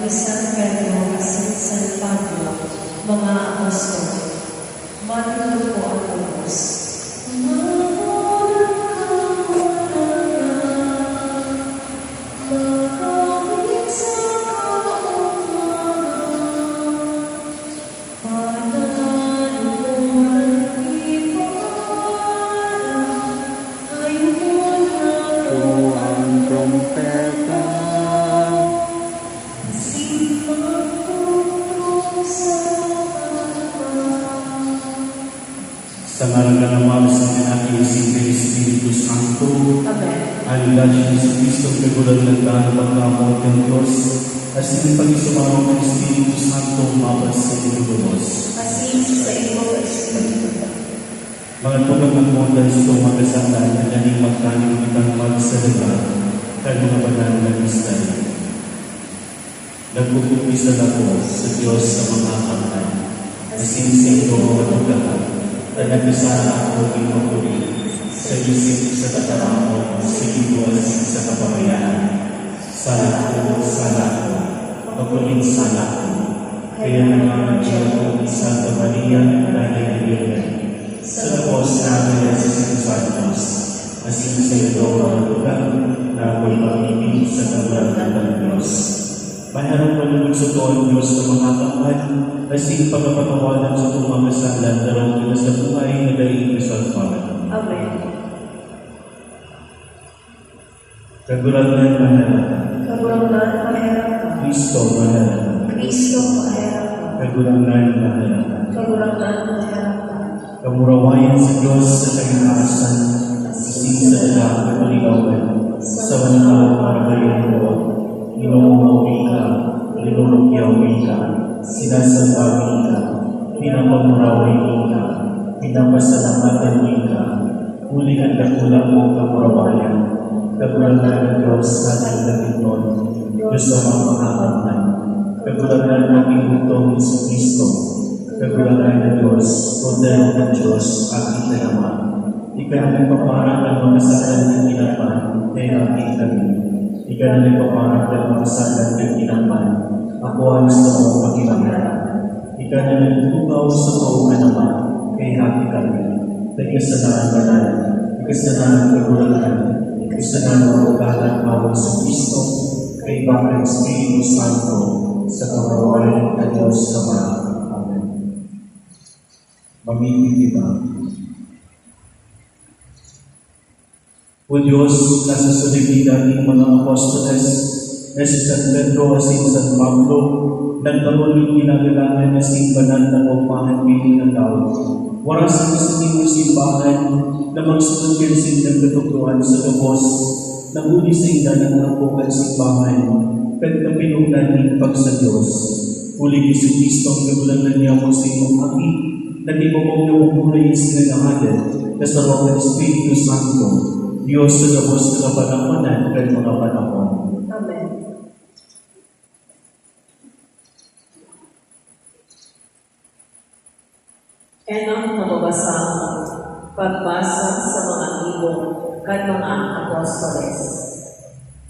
ni San Pedro at San Pablo, mga apostol. Matuto po ang Diyos. Sa ngalan ng Ama, sa Anak, ng Espiritu Santo. Amen. Alila ni Jesucristo, kagulang ng dahil pagkamot ng Diyos, at sinipag-isumaro ng Espiritu Santo, mapas sa Diyos. Asin sa iyo, Espiritu. Mga tulong ng mondan sa itong magasandan, na naning magkaling kitang magsalaba, kaya mga banal ng Israel. Nagpupumisa na po sa Diyos sa mga kamay, asin sa ito mga lugahan, na nag-isara ako ipapuli sa isip sa tataramo, sa ibuas sa kapamayan. Sala ko, maguling sala ko. Kaya naman siya ko, Santa Maria, Nanay ni Virgen, sa labos namin sa San Santos, asin sa ito mga lugar na ako'y pag-ibig sa kagulang ng Diyos. Maharap malulog sa doon Diyos sa mga kamay, asin pagkapatawanan sa itong mga kasalan, darong kita sa buhay na daing Kristo Panginoon. Amen. Kagulangan mahalaga. Kagulangan mahalaga. Kristo mahalaga. Kristo mahalaga. Kagulangan mahalaga. Kagulangan mahalaga. Kamurawayan sa Diyos sa kaganasan, asin sa dalang kapaligawan, sa manang maramayan mo, inuumawi ka, inurukyawi ka, sinasabawi ka, pinapamurawi ka, pinapasalamatan ka, huli ang dakulang mo kamurawayan, kagulangan ng Diyos sa ating Panginoon, Diyos sa mga makakamay, kagulangan ng ibutong Jesucristo, kagulangan ng Diyos, Kordero ng Diyos, aking Ama. Ikaw na nagpaparang ng mga kasalan ng ginapan, kaya aking kami. Ikaw na nagpaparang ng mga kasalan ng ginapan, ako ang gusto mong pagkilamayan. Ikaw na nagtutugaw sa kauman naman, kaya aking kami. Nagkasanahan banal, nagkasanahan kagulangan, nagkasanahan ng ugalan bawal sa Kristo, kay Baka Espiritu Santo, sa kamarawalan ng Diyos sa mga. Amen. Mamimitiba. O Diyos, nasa sulibin nating mga apostoles, na si San Pedro at si San Pablo, nagkaroon ng kinagalangan na simbahan na upahan piling ng tao. Waras ang gusto simbahan na magsunod kinsin ng katutuan sa lubos, na huli sa ina ng napukan simbahan, pagkapinunan ng pag sa Diyos. Huli ni Kristo ang kagulangan niya mo sa iyong aki, nag-ibabong na umuray sinalahanan, na sa roh ng Espiritu Santo, Diyos sa labos na kapanahonan at mga panahon. Amen. Enong mababasang pagbasa sa mga libong kan mga apostoles.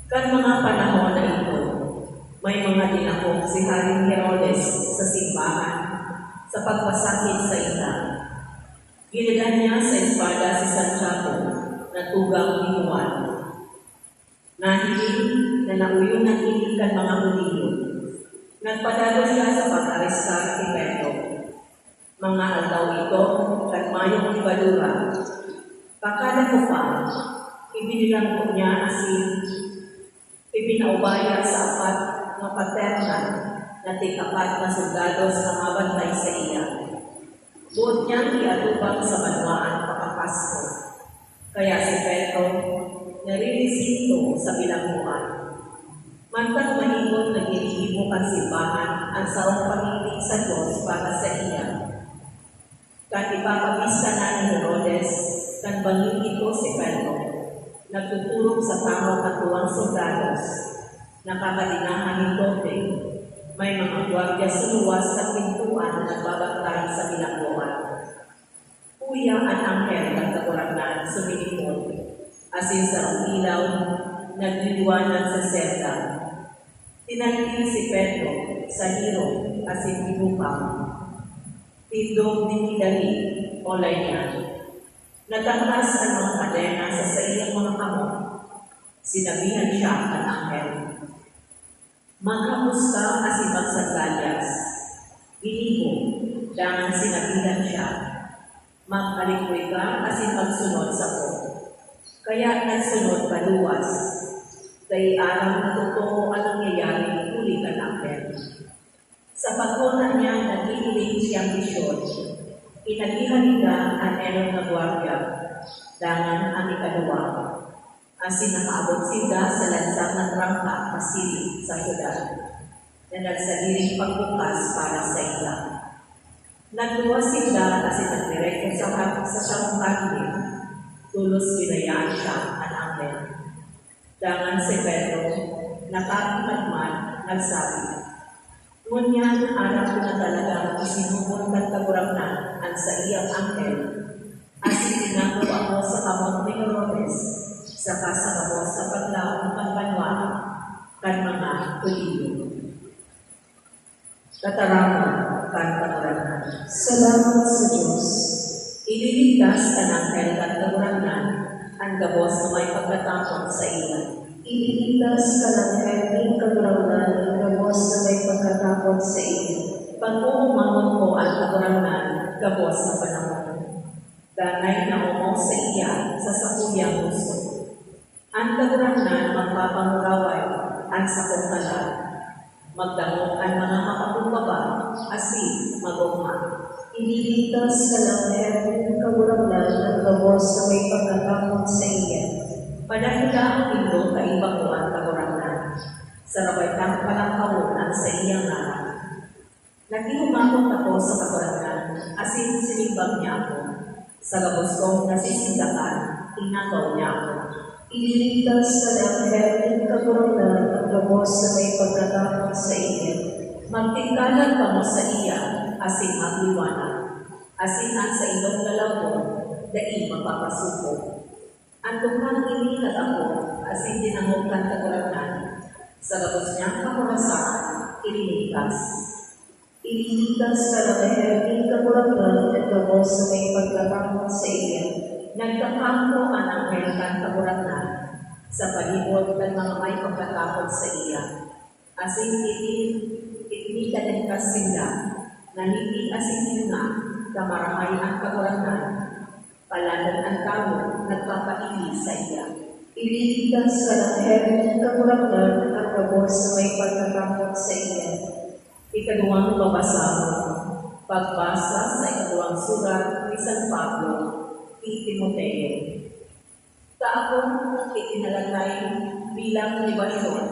Kan mga panahon na ito, may mga dinakop si Haring Herodes sa simbahan sa pagpasakit sa ita. Ginilan niya sa espada si Santiago na tugang ni Juan. Nahiling na nauyo ng ilig kan mga Hudiyo. Nagpadalo siya sa pag-arestar si Pedro. Mga aldaw ito at mayong ibadura. Pakala ko pa, ibinilang ko niya asin ipinaubaya sa apat na paterna na tikapat na soldados na mabantay sa iya. Buot niyang iatubang sa banwaan pakapasko. Kaya si Pedro narinisito sa bilangguan. Mantang mahingon nagirihibo ang simbahan ang saong pag-ibig sa Diyos para sa iya. Kan ipapabista na ni Herodes, kan bangin ito si Pedro, nagtuturog sa tamang katuwang soldados, nakakadinahan ni Dote, may mga gwardiya sa luwas sa pintuan na nagbabantay sa bilangguan. Kuya ang anghel ng kakuragnan sumilikon, asin sa ilaw, nagliliwanag sa selda. Tinangkil si Pedro sa hirong at sinilupang. Tindog dinidali olay niya. Natangas ang mga kadena sa iyang mga kamot. Sinabihan siya ng anghel. Manghapos ka kasi magsandalias. Inigo, dangan sinabihan siya. Magkalikoy ka kasi magsunod sa ko. Kaya nagsunod paluwas. Kay araw na totoo ang nangyayari, huli ka natin. Sa pagkona niya, nagigiling siyang bisyon. Inagihalika ang elong na gwardiya, dangan ang ikadua. Asin nakaabot sila sa lansang ng rangka pasilip sa syudad, na nagsaliling pagbukas para sa ila. Nagluwa sila kasi nagdirekto sa siyang kanilin, tulos binayaan siya ang anghel. Dangan si Pedro, nakakimadman, nagsabi, ngunyan anak ko na talagang isinubon ng kagurangnan ang sa iyang anghel, asin tinako ako sa kamot ni Herodes, saka sa kabos sa paglaon ng pagbanwaan, kan mga tuliyo. Katarangan, kan kagurangnan. Salamat sa Diyos. Ililigtas ang anghel kan kagurangnan, ang gabos na may pagkatapon sa ilan. Ililigtas ka ng herming kagurangnan ng gabos na may pagkatapon sa iyo. Pag-uumamon ko ang kagurangnan, gabos na panahon. Danay na umong sa iya sa sakuyang gusto. Ang kagurangnan magpapanguraway ang sakong kalan. Magdamot ang mga makakumbaba, asin magugma. Ililigtas ka ng herming kagurangnan ng gabos na may pagkatapon sa iyo. Padahila ang indo kaibang ko ang kagurangnan. Sarabay kang palangkawunan sa iyang araw. Nagihumakot ako sa kagurangnan, asin sinimbang niya ako. Sa gabos kong nasisindakan, inagaw niya ako. Ililigtas ka ng herming kagurangnan ng gabos na may pagkatapon sa iyo. Magtingkalan ka mo sa iya, asin magliwanag. Asin ang sa ilong dalawon, dai mapapasuko. Ang tukang inilag ako, asin dinangukan kagurangnan. Sa gabos niyang kakurasaan, ililigtas. Ililigtas ka ng herming kagurangnan ng gabos na may pagkatapon sa iyo. Nagkakampo ang anghel kan kagurangnan sa palibot ng mga may pagkatapon sa iya. Asin itinikanagkas sila, naniti asin nga, kamarahay ang kagurangnan, palanan ang tao, nagpapaili sa iya. Ililigtas ka ng herming kagurangnan ng gabos na may pagkatapon sa iyo. Ikaduwang babasa, pagbasa sa ikaduwang surat ni San Pablo, kay Timoteo. Kaakong itinalagay bilang libasyon,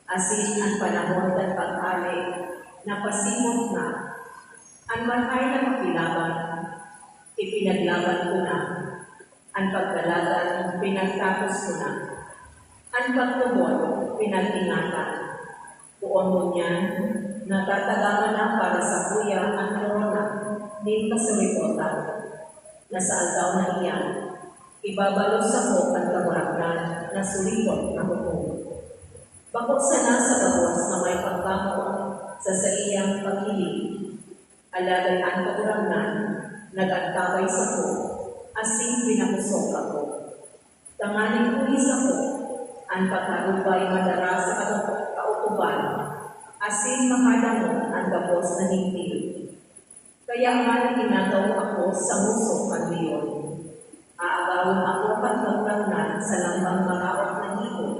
asin ang panahon ng pag-alay na pasimot na, ang marhay na mapilaban, ipinaglaban ko na, ang pagdalagan, pinagtapos ko na, ang pagtubon, pinag-ingatan. Buon mo niyan, natatagaman na para sa kuya ang corona, din kasuripotan, na sa aldaw na iyan, ibabalos ako ang kagurangnan na sulipot na hukom. Bakot sana sa gabos na may pagkakon sa iyang paghiling, alagay ang kagurangnan, nag-antabay sa ko, asin pinapusok ako. Tanganing pulis ako, ang pagkarubay madara sa kautuban, asin makadamo ang gabos na hintil. Kaya man ginagaw ako sa musok ng leon. Aagawin ako pagkagurangnan sa lambang maraot ng ibon.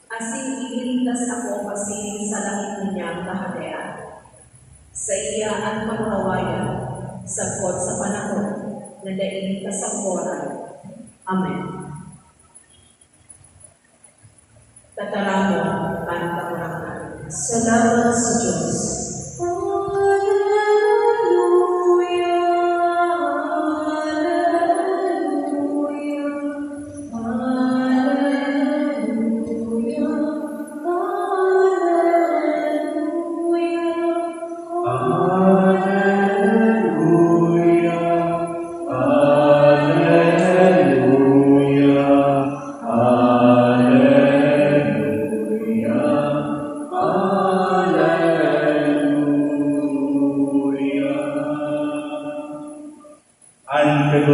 Asin ililigtas ako pasiling sa langit niyang kahadean. Sa iya ang pangurawayan, sagpot sa panahon, na daing kasangkoran. Amen. Tataramo ang kagurangnan. Salamat sa Diyos.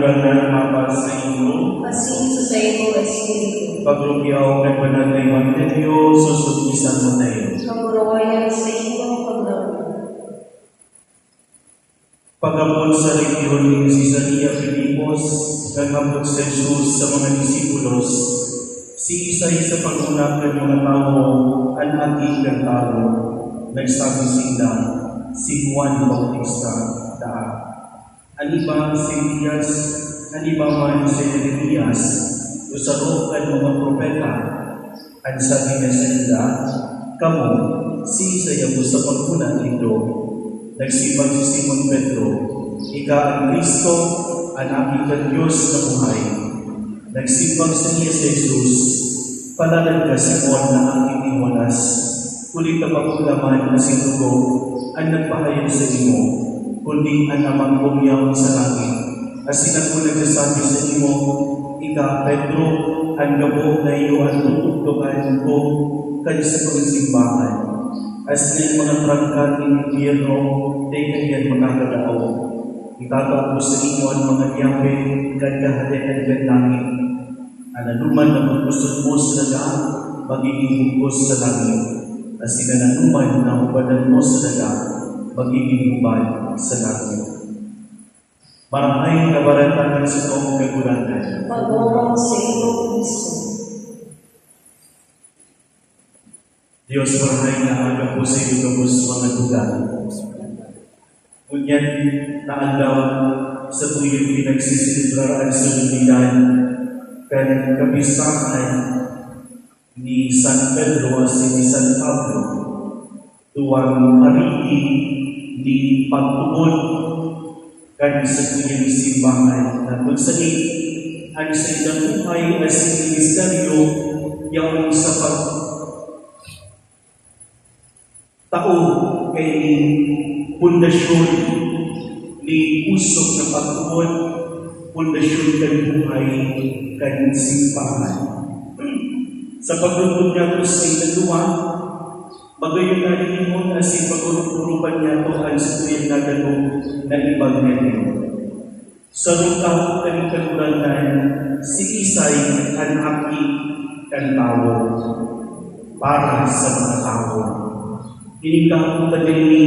natural na mapa sa inyo, Asin sa sayo Espiritu. pagrupyaw kay banal na Evangelyo, susubisan mo tayo. Kamurawayan sa iyo paglaon. Pagabot sa regiyon ni Cesarea Filipos, nagabot sa Jesus sa mga disipulos, si Isay sa pag-unang ng mga tao, ang ating ng tao, nagsabi sila, si Juan Bautista daan. Ang iba si Elias, ang iba man si Jeremias, usarok ang mga propeta, ang sabi niya sa ila, kamo, si Isay ang sa pag-unang nito, nagsipag si Simon Pedro, ika ang Kristo, ang aking ng Diyos na buhay. Nagsipag sa niya si Jesus, palalan ka Simon na aking iwanas, kulit na pagkulaman na sinugo, ang nagpahayag sa imo, kundi ang amang bumiyang sa langit. Asin ako nagsasabi sa imo, ika Pedro, ang gabo na iyo ang tutugtukan ko, kayo sa pagsimbahan. As na mga trangkat ng impyerno, di kanyan makakadao. Itatapos sa inyo ang mga diyape, kadkahalikan ng langit. Ananuman na magpusod-pus na daan, magiging hugos sa langit. As inananuman na ubanan mo sa daan, magiging hubad sa langit. Maramay kabaratan sa toong kagulatan. Pagawang sa iyo Kristo. Diyos maramay na aga po sa iyo kabus mga lugar. Ngunyan na alaw sa tuyong pinagsisilibraraan sa lumidan kan kapisahan ni San Pedro at ni San Pablo tuwang mariki ni pagtubod kan sa tuyong simbahan na kung saan ang sa ilang buhay na si Ministeryo yung sa tao kay pundasyon ni usok na pagtuon, pundasyon kay buhay kay simbahan. Sa paglungkod niya ito sa ilalua, magayon na rin mo na si pagkurupan niya ito ang situyan na gano'n na ibang nito. Sa lungkaw kang kagulanan, si Isay ang haki kang tao para sa mga tao. Inikang kadili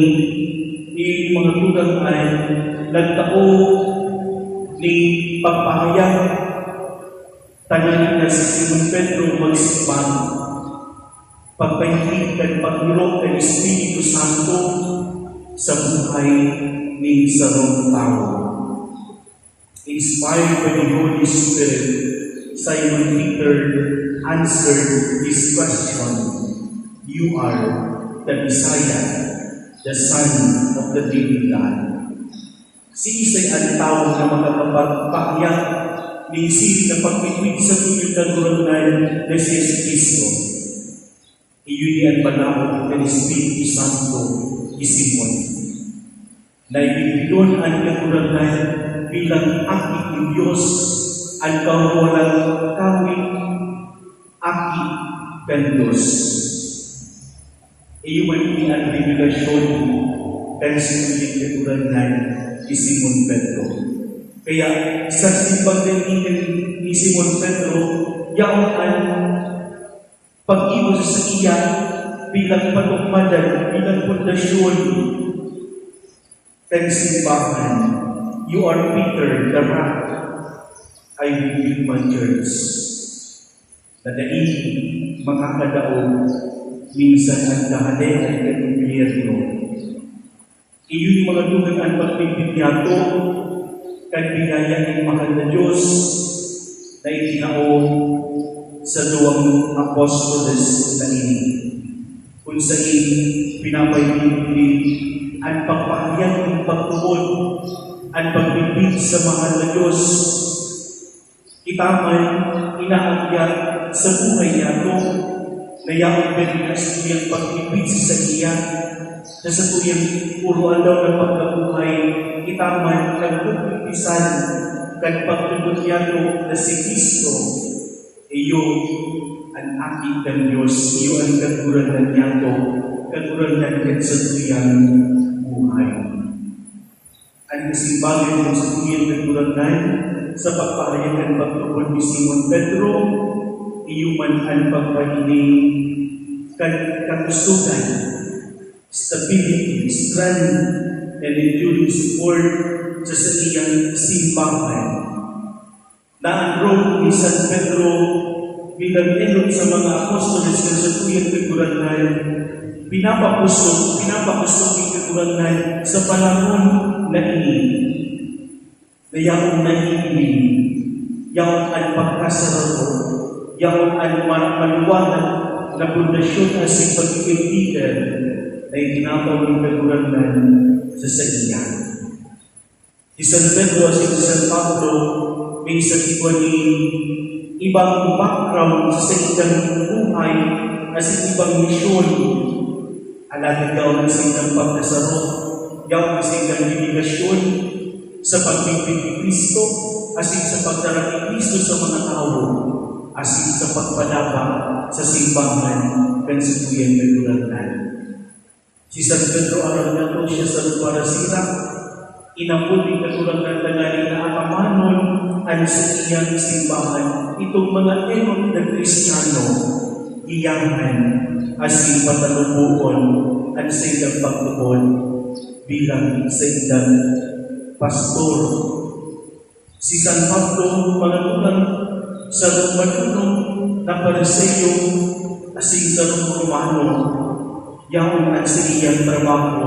ni mga tugang ay nagtao ni pagpahayag tagalin na si Simon Pedro magsimbang pagpahingin at paghirok ng Espiritu Santo sa buhay ni sarong tao. Inspired by the Holy Spirit, Simon Peter answered this question, "You are the Messiah, the Son of the living God." Si Isay ang tao na makakapagpahayag ni isip na pagpipig sa tuyong kagurangan na si Kristo. Iyon ang panahon ng Espiritu Santo ni Simon. Na ibigilon ang kagurangan bilang akit ng Diyos ang kawalang kawin akit ng Diyos. Iyon ang revelasyon ng sinunod kagurangan ni Simon Pedro. Kaya sa simbang ni Simon Pedro, yaon ang pag-iwas sa iya bilang patukmadan, bilang pundasyon ng simbahan. You are Peter, the rock. I will build my church. Nadali, makakadaog, minsan ang dahadehan ng impyerno. Iyon mga lugan ang pagpipigyato kan biyaya ng mahal na Diyos na itinao sa duwang apostoles na ini. Kung saan pinapahintindi ang pagpahayag ng pagtuon, ang pagpipig sa mahal na Diyos. Kita man inaakyat sa buhay niya ito, na yaong pinilas niyang pagpipig sa iya, na sa tuyang puro alaw ng pagkabuhay, kita man nagpupisan kan pagtulog niya ito na si Kristo. Iyo ang aking ng Diyos, iyo ang kaguranan niya ito, kaguranan niya sa tuyang buhay. Ang kasimbagan ng sa tuyang kaguranan, sa pagpahayagan pagtubod ni Simon Pedro, iyuman ang pagpahiling kagustugan, stability, strength, and enduring support sa iyang simbahan. Na ang role ni San Pedro bilang enod sa mga apostoles ng satuyang kaguranan, pinapapusok ng kaguranan sa panahon na ini. Na yaong nahihiling, yaong ang pagkasarado, yaong ang maluwanag na pundasyon at si pagkikaibigan na itinapaw ng kaguranan sa sanya. Si San Pedro at si San Pablo may isang ni ibang background sa ilang buhay at sa ibang misyon. Alagad daw ng silang pagkasaro, yaw ng silang dedigasyon sa pagpipig ni Kristo, asin sa pagdarang ni Kristo sa mga tao, asin sa pagpadapa sa simbahan kan sa tuyang nagulatan. Si San Pedro alam na to siya sa para sila, inapod ni katulad ng na akamanon ang sa iyang simbahan, itong mga enod na Kristiyano, iyahan, asin patalubuon, ang sa ilang pagtubon, bilang sa ilang pastor. Si San Pablo, pangalunan sa Romanong na Pariseo, asin sa Romano, yaon ang sa iyang trabaho,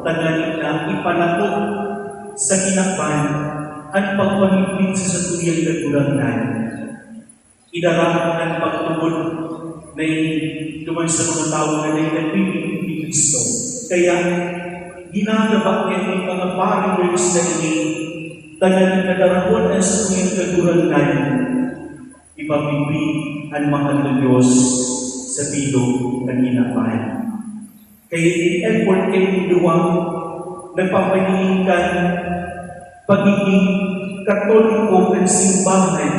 tagalit na ipanatok sa kinakpan at pagpamiglit sa satuyang nagulanan. Idarahan ang pagtubod na duman sa mga tao na nagpipig ni Kristo. Kaya, ginagabak niya ng mga followers na ini, talagang nadarahon ang satuyang nagulanan, ipamiglit ang mahal na Diyos sa bilog ng kinakpan. Kaya effort kayo duwang nagpapahinggan pagiging katoliko ng simbahan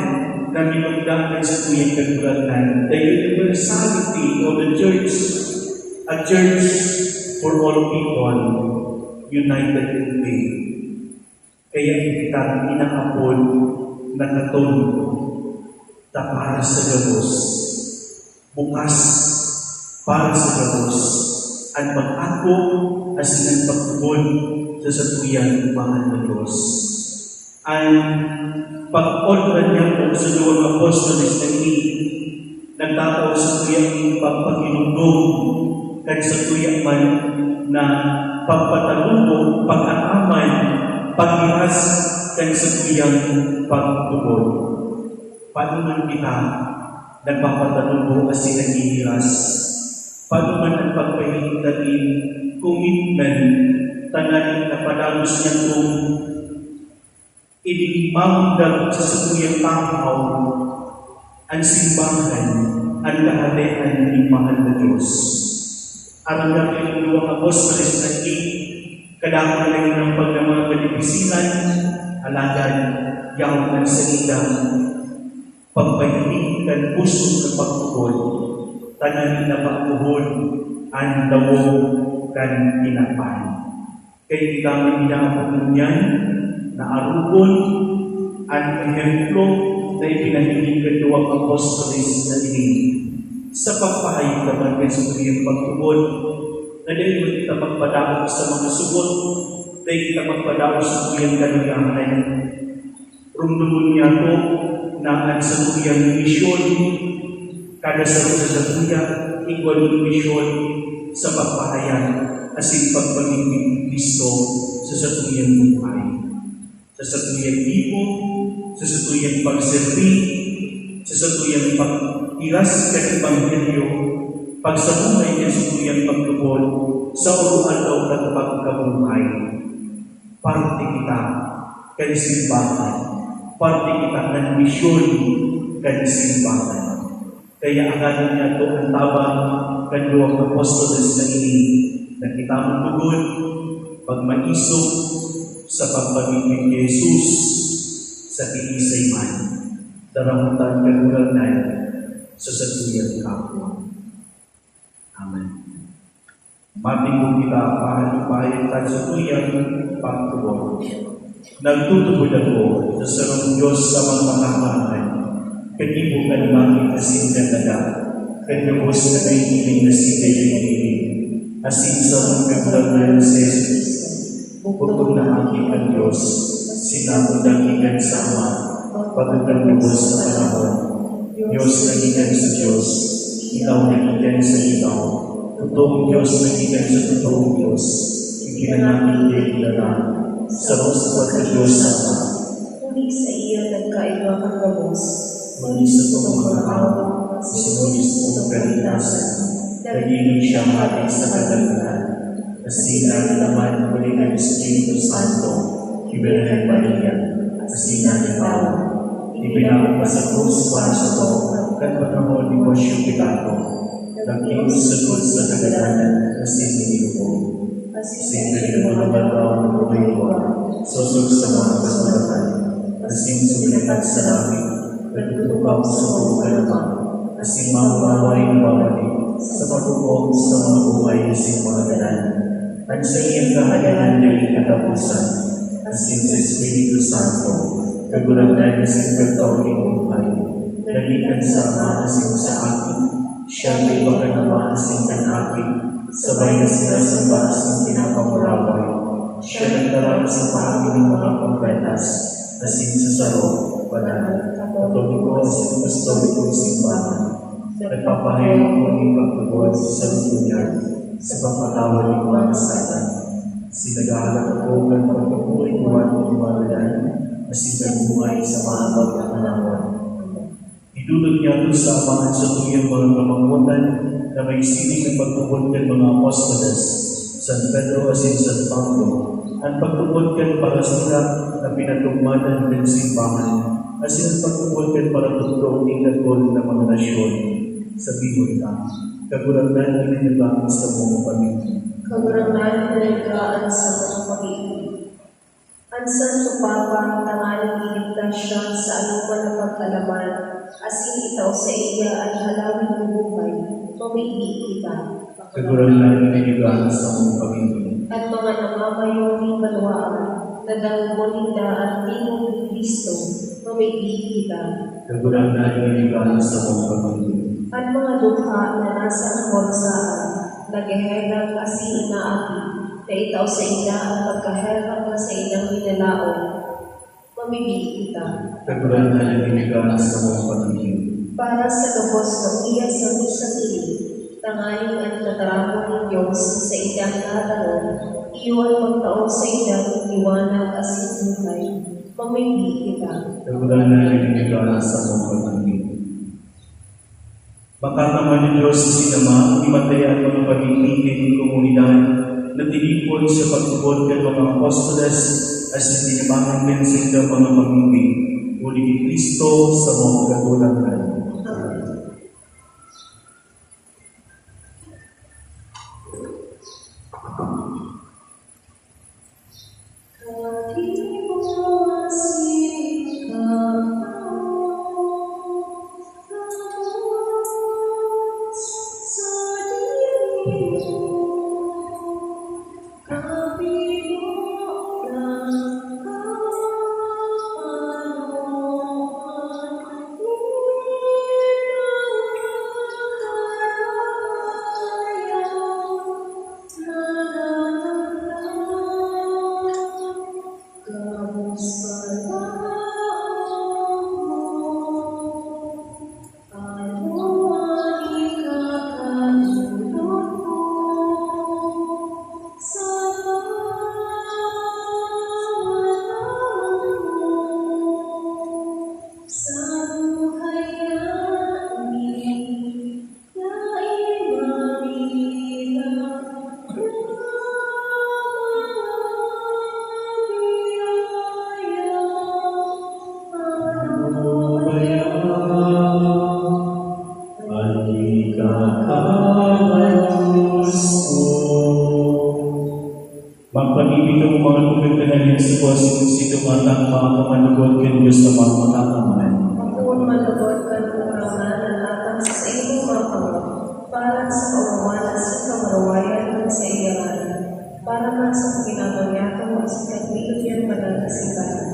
na minugdahan sa tuyang kagulatan. The universality of the church, a church for all people, united in faith. Kaya kita inakapon na katoliko na para sa gabos, bukas para sa gabos, at mag-ako as ng pagtubon sa satuyang mahal na Diyos. Ang pag-honra niya po sa dalawang apostoles na ini, nagtataw sa tuyang pagpakinugdog, kahit sa tuyang man na pagpatalubog, pag-akaman, pag-ihas, kahit sa tuyang pagtubon. Paano man kita nagpapatalubog as nag-ihiras? Paano man ang pagpahingkatin, commitment, tananin na padalos niya kung ibigmamdag sa satuyang tao ang simbahan, ang kahalian ng mahal na Diyos. Ang natin yung luwang apostoles na kadama lang ng pagdamang kalipisilan, alagad, yaw ng salita, pagpahiling ng puso ng pagtukod, tananin na pagtuhod, ang dawong kan kinakpan. Kaya kita maninaapon niyan na arupon ang ehemplo na ipinahiling ng duwang apostoles na ini sa pagpahayag naman ng satuyang pagtubod na dahil mo kita magpadaog sa mga sugot, dahil kita magpadaog sa tuyang kaligahan. Rumdumon niya to na ang satuyang misyon, kada sa tuya, equal misyon sa pagpahayag asin pagpamiging Kristo sa satuyang buhay. Sa satuyang ipo, sa satuyang pagserbi, sa satuyang pag-iras ng Ebanghelyo, pagsabuhay niya sa satuyang pagtubod, sa uruan-aw at pagkabuhay. Parte kita kay simbahan, parte kita ng misyon kay simbahan. Kaya agalan niya ito ang tabang kanluwang apostoles na ini, na kita matugod, pagmaisog sa pagpamiging ni Jesus sa tiisay man, daramutan kagulanan sa satuyang kapwa. Amen. Mating kita pahalupahit at sa tuyang pagtubod. Nagtutubod ako sa sarong Diyos sa mga pangkakaan. Kanibo ka langit na sindan na da. Kanibos na naiiling na sindan na naiiling. Asin sa mga kaglagan sa Jesus. Bukod na aking ang Diyos. Sinabot ang ikan sa Ama. Pagkakalubos na panahon. Diyos na ikan sa Diyos. Ikaw na ikan sa ikaw. Totoong Diyos na ikan sa totoong Diyos. Ikinanamit niya ilalang. Sa pagkakadiyos sa Ama. Ngunit sa iyo nagkaiba kang gabos. Ngunit sa pagmamahal, sinulis mong kalinasan, nagiging siyang ating sa kadagdagan. Asina naman muli ng Espiritu Santo, Ibirhen Maria, asina ni Pao. Ibinang sa krus para sa to, kan panahon ni Poncio Pilato, naging sagot sa kadagdagan na sininilupo. Singkali mo na malaw ng buhay ko, susog sa mga kasulatan, asing sumilakat sa langit, nagtutukaw sa buong kalaman, asing mamaway ng babalik, sa pagkukong sa mga buhay asing mga ganan, at sa iyang kahalanan ng katapusan, asing sa Espiritu Santo, kagulatan asing pagtawin buhay, nalikan sa Ama asing sa akin, siya may pagkanawa asing kan akin, sabay na sila sa baas ng pinapamulaway. Siya nagdarap sa pahagi ng mga pagkatas, asin sa saro, banal, katoliko, asin pastoliko, simbahan. Nagpapahayag ko ng pagtugod sa lunyar, sa pagpatawad ng mga kasatan. Sinagahalat ako ng pagkapuling buwan ng imalan, asin nagbuhay sa mahabag na panahon. Idulog niya ito sa amangan sa tuyang mga kamangutan na may sining ng pagtubod ng mga apostoles, San Pedro asin San Pablo, ang pagtubod kan para sila na pinatugmanan ng simbahan, asin ang pagtubod kan para tutulong ng nagol ng mga nasyon. Sabihin na, kagulangan na nilagay sa mga pamilya. Kagurangan na nagkaan sa mga pag-ibig. Ang Santo Papa tangaling iligtas siya sa anuman na pagkalaman, asin itaw sa iya at halawin ng buhay, pumili kita. Kagulangan na nilagay sa mga pamilya. At mga namamayo ni Balwaan, na dalawang at tingong ni Kristo, pumili kita. Kagulangan na nilagay sa mga pamilya. At mga dukha na nasa kawagsaan, nagheherang asin na api, na itaw sa iya ang pagkaherang na sa ilang minalaon, mamibili kita. Kagulangan na nilagay sa mga pamilya. Para sa lubos ng iya sa misang ilig, tangaling ang nataramo ng Diyos sa ilang nataon, iyon magtaon sa ilang iwanag asin buhay, mamibili kita. Kagulangan na nilagay sa mga pamilya. Makakaman ng Diyos sa sinama, imataya ang mga pag-ibigin ng komunidad na tinipon sa pagtubod ng mga apostoles as tinimangan din sa ilang mga pag-ibig. Uli ni Kristo sa mga kagulangan. Magpag-ibig ng mga tubig na naliyang sa posing si tumatang mga kamanugod kay Diyos na mga matakaman. Kung malagod ka ng karangan na latang sa iyong mga para sa kawawalan sa kamarawayan ng sa iyangan, para man sa pinagawyato at sa kagbilo niyang mananasigan.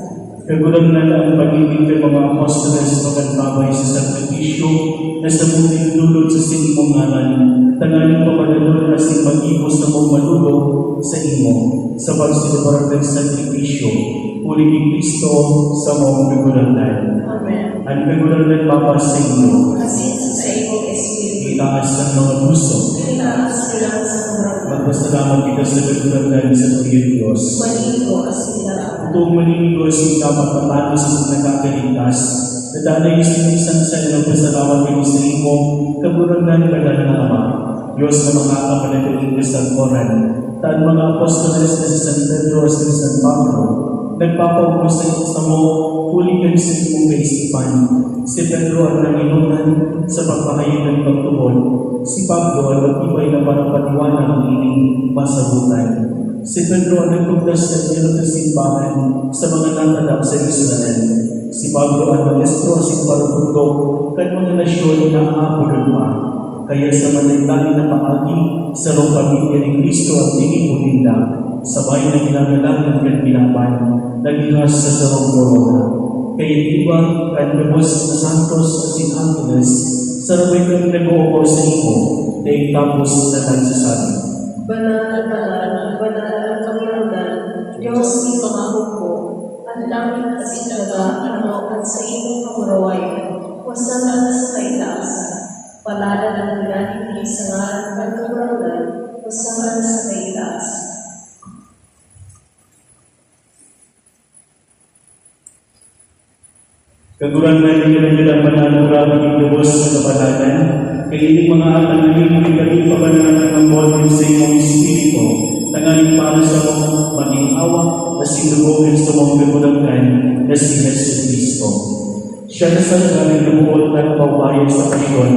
Kagulang na ang pag-ibig ng mga apostoles sa pagkabay sa sakripisyo na sa buting dulot sa sinimong ngalan, tanganing papadalon na si mag-ibos na mong malulog sa imo, sa pagsinubarag ng sakripisyo, uli kay Kristo sa mong kagulangan. Amen. Ang kagulangan Papa sa inyo, Kasi sa iyong Espiritu, itaas ng mga puso, itaas ko lang sa murang magpasalamat kita sa kagulangan sa Panginoon Diyos. manigo as nila. Itong maninigo si dapat matalo sa nagkakaligtas, na dahil isinisan sa ilang pasalamat ng sa imo, kaburangan ka na ng Ama, Diyos na makakapanatuling kasalporan, taan mga apostoles na si San Pedro at si San Pablo, nagpapaupos sa mo, huligan sa imong kaisipan, si Pedro ang nanginunan sa pagpahayag ng pagtubol, si Pablo ang nagtibay na parang paniwala ng ining masabutan. Si Pedro ang nagtugdas ng ilo ng simbahan sa mga natanap sa Israel. Si Pablo ang maestro si parututok kan mga nasyon na aapulod pa. Kaya sa manaytani na paagi sa rong pamilya ni Kristo at tinipulinda, sabay na ginagalangan ng binaban, naghihas sa sarong corona. Kaya iba kan lubos na santos at sin Angeles, sarabay kang nag-uoko sa imo, na tapos na nagsasabi. Banal, banal, banal ang Panginoon, Diyos ni pangako, ang langit at sinaga, at sa iyong kamurawayan, wasalan sa kaitaasan, palala ng pinanindi sa ngalan ng kamurawayan, wasalan sa kaitaasan. Kaguran na nila ang mananura ng lubos sa kapalaran, kaya hindi mga atang naging kami pabanaran ng botin sa iyong Espiritu, tangaling para sa mga maging awa na sinubogin sa mga kagulangan na si Jesus Cristo. Siya na sa nagaling nabuot at paubayan sa pasyon,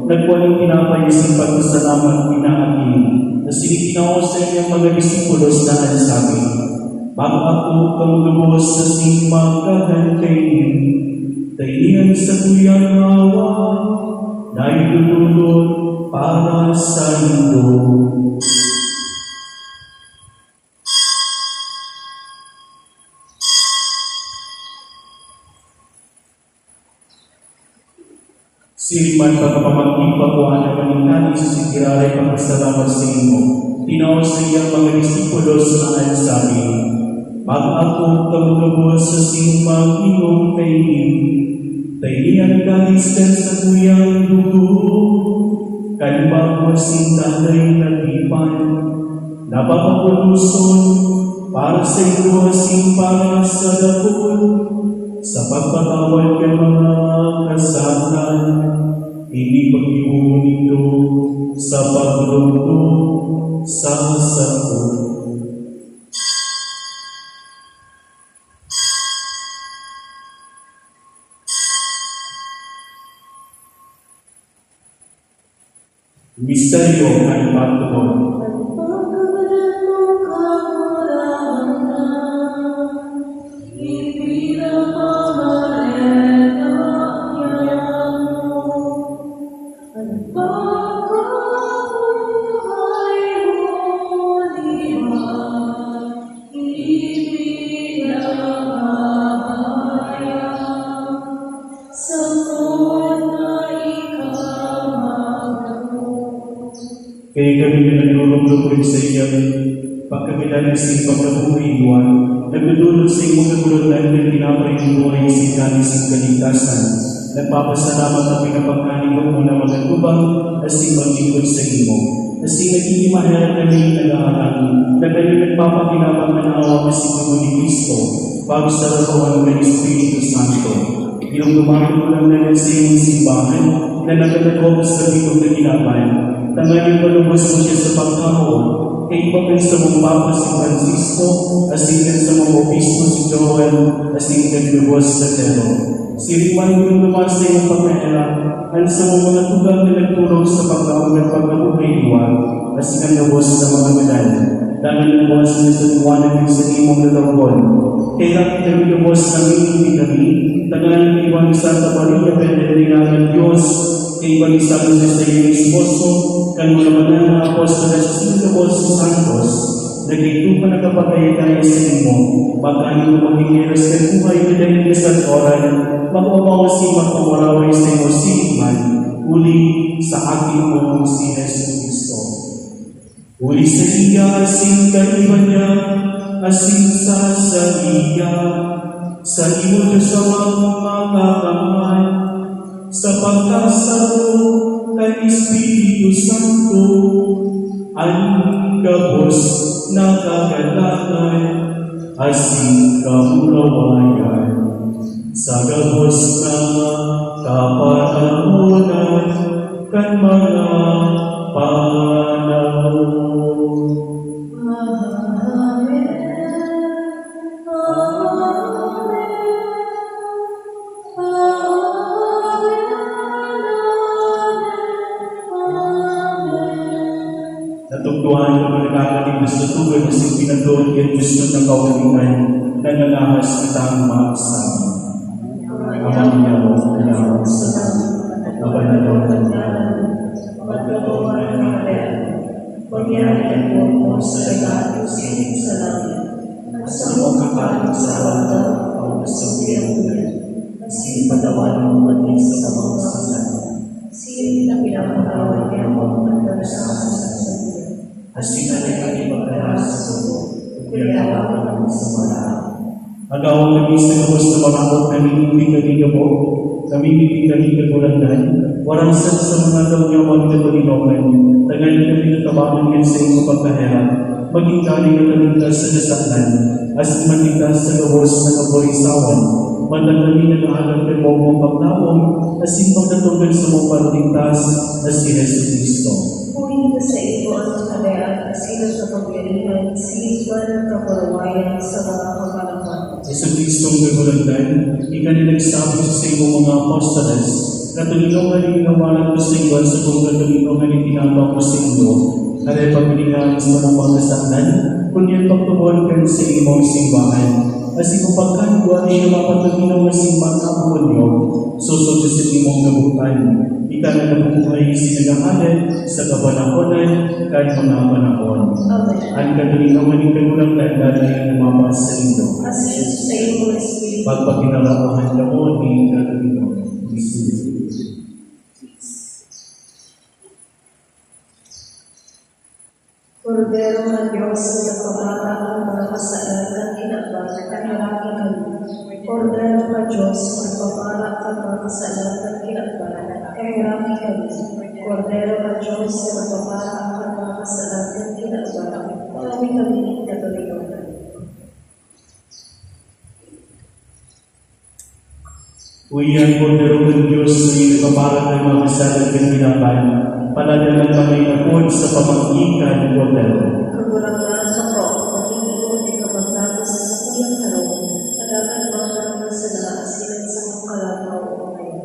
nagwalang tinapay sa pagkasalamat pinaagin, na sinikinaw sa inyong mga disipulos na ansabi, bago ako kang lubos sa simagahan kainin, tainihan sa kuyang awa, na itutulot para sa mundo. Siriman pagpapamaging pakuha na maningani sa sikirari pagkasalamat sa imo. Tinaw sa iyang mga disipulos na ansabi, mag-ako kamulubos sa simang imong kainin, tainihan kaniskan sa kuyang dugo, kanibang masintalay na tipan, napapapuluson para sa ito asing para sa dakol, sa pagpatawad ka mga kasalanan, hindi pag-iunindo sa paglungkot sa sakot. Misteryo ng pagtugon. Kaya kami na nagdulog-lugod sa iyang pagkakilan sa pagkabuhiwan, nagdudulog sa iyong kagulutan ng tinapay ng buhay sa kanis ng kaligtasan. Nagpapasalamat ang pinapagkaniwan mo na magagubang at simbang-ikot sa imo. Kasi naging mahal kami nag-aaral, na kami nagpapakinabang ng awa na si ni Kristo, bago sa rapawan ng Espiritu Santo. Yung lumatulang na sa iyong simbahan, na nagalagom sa bitong na kinaban, tangaling malubos mo siya sa pagkakaon, kay ipapin sa mong Papa si Francisco, asikan sa mong Obispo si Joel, asikan lubos sa Tero. Siripan yung lumas sa iyong pagkaila, ang sa mga tugang na nagtulog sa pagkaon ng pagkabuhay-iwan, asikan lubos sa mga medan. Dahil lubos na sa liwanag sa imong lalawon. Kaya kami lubos ng inyong kami, tangaling iwan sa Santa Maria, Pedrina ng Diyos, kay balisado sa iyong esposo, kan mga manang apostoles sa Lubos Santos, na Nagay ko nagkapagayagaya sa imo, magkano mo magiging sa buhay na dahil sa oran, mag-umaw si magpawaraway sa imo siman, uli sa aking mong si Jesus Cristo. Uli sa iya, asin kaiban niya, asin sa iya, sa imo Diyos sa mga kamay, sa pagkasaro kay Espiritu Santo, ang gabos na kagalagay, asin kamulawayan, sa gabos na kapanahonan, kan mga panahon. Natugtuhan ko na nakakating gusto tugan na si pinagdoon at gusto ng kawalingan na nangahas kitang maasabi. Amang niya mo, nangahas sa kami, at nabanalaw ng yaman, magkatawa ng kapayan, magyari mo sa regalo sinig sa langit, at sa mong kakaling sa halaga, ang kasabihan mo, at sinipatawan mo maging sa mga sangan. Sino na pinapatawad niya mo at narasahan sa sabihan. Asin na kami magkaras sa mo, kaya ako sa mga. Agaw kami sa gabos na mamakot kami hindi kami gabo, kami hindi kami kagulangan, warang sa mga daw niya mga kagulinongan, tagal kami natabangan yan sa iyong pagkahirap, maging kami nataligtas sa nasanan, as maligtas sa gabos na kaborisawan, mandang kami nag-aalam kay mong pagtawang, asin pagkatugan sa mong paligtas na si Jesus Cristo. Huwag sa iyo ang kalayaan, sino sa pagkalihan, sinisman ang kaparawayan sa mga kapalaman. Sa Kristong gagulagdan, ikanilagsabi sa iyong mga apostoles, katulungan ang ginawalan ko sa iyo at sa kong katulungan ang ginagawa ko sa iyo, at ay pagpilingan sa mga pagkasanan, kung yan pagtubuhan ka sa iyong simbahan. Kasi kung pagkakuha niyo mapatulungan sa simbahan na po niyo, susod sa imong nabutan. Ika na nabubuhay sinagahanan sa kapanahonan kahit mga panahon. Amen. Ang katulungan ng kagulagdan dahil lumabas sa ito. Asin sa iyo, Espiritu. Pagpaginalawahan ka mo ni katulungan. Kordero ng Diyos na pabata ang mga kasalanan kinabang kaharaki kami. Kordero ng Diyos na pabata ang mga kasalanan kinabang kaharaki kami. Kordero ng Diyos na pabata ang mga kasalanan kinabang kami katulungan. Uyan Kordero ng Diyos na inipaparat ng mga kasalanan kinabang, panadalan kami napod sa pamanggitan ng Kordero. Kagulangan sa ko, maging ay kapaglago sa sakuyang harong, adagan mga kasalanan sila sa mga kalabaw o kayo.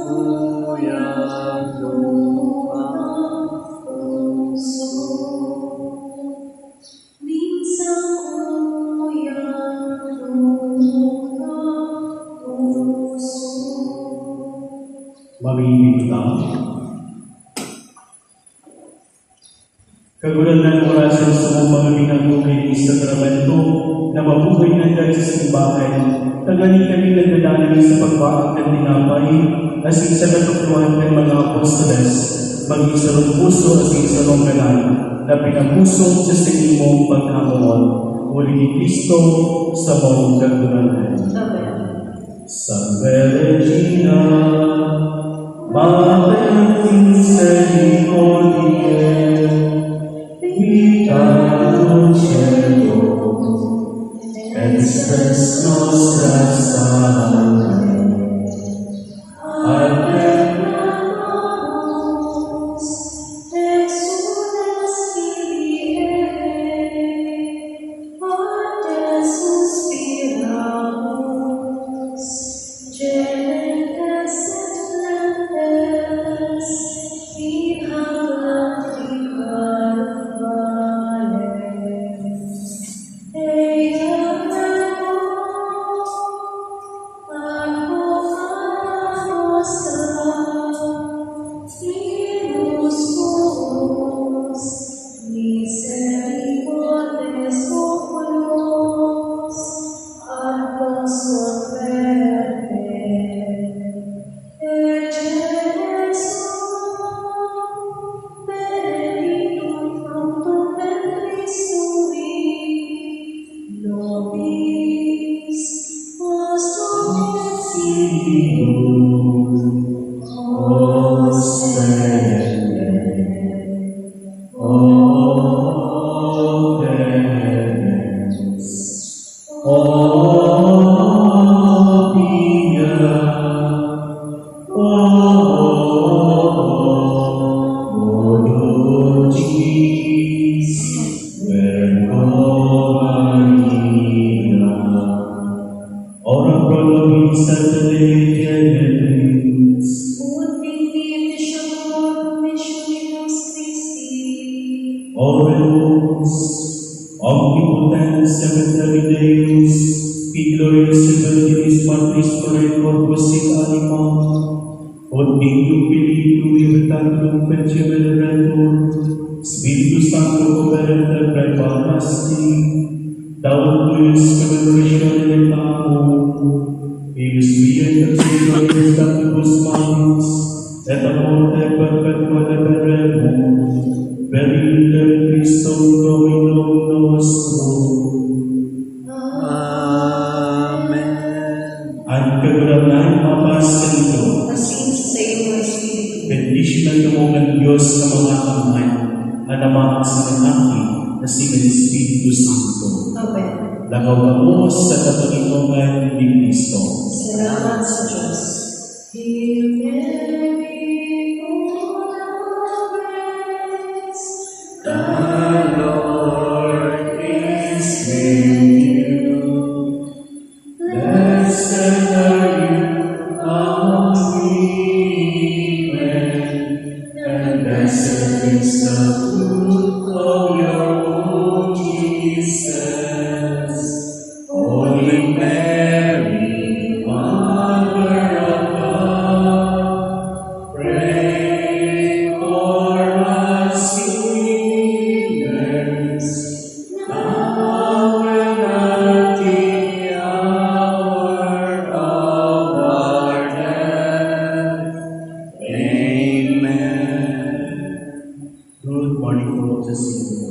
uyang lupang puso. Minsang uyang lupang puso. Mamimig ka. Kagulan ng orasyon sa mga pinagbuhay sa Sakramento na mabuhay ng dahil sa simbahan, tagani kami nagdadalangin sa pagbaak ng tinapay, asing sa natutuhan ng mga apostoles, mag-isarong puso at isarong ganan, na pinapusong sa sinimong pagkamuon, uli ni Kristo sa mong kagulanan. Amen. Salve Regina, Mater Misericordiae, Vita Dulcedo, et spes nostra salve. Amen. Exudas Kyrie, Arte suspiramus, gementes et lamentes, in habla tribales. Eia misericordes oculos, Agnus Verde, benedictum fructum ventris tui, nobis nostrum Ora pro nobis Sancta Dei Generalis, ut vivificationem misericordiae Christi. Oremus, omnipotens cemetery Deus, qui gloriis Virginis Patris Corde Corpus sit anima, ut dignum Filii libertatum perseveretur, Spiritus Sancto coverenter preparasti, Daud tuis commemoration in Ius via executionis statibus manis, et a morte perpetua deberemur, per illum Christum Dominum nostrum. Amen. Ang kagulanan mapasento, Asing sa iyo, Espiritu. bendisyon ng ng Diyos sa mga kamay, at naman sa anak na si Espiritu Santo. Amen. Lagaw sa katulungan ni Kristo. Salamat sa Diyos. Hail Mary, full of grace, The Lord is with you. Blessed are you among women, and blessed is the fruit of your womb, Jesus. Holy Mary, Mother of God, pray for us sinners, now and at the hour of our death. Amen. Good morning, Lord Jesus.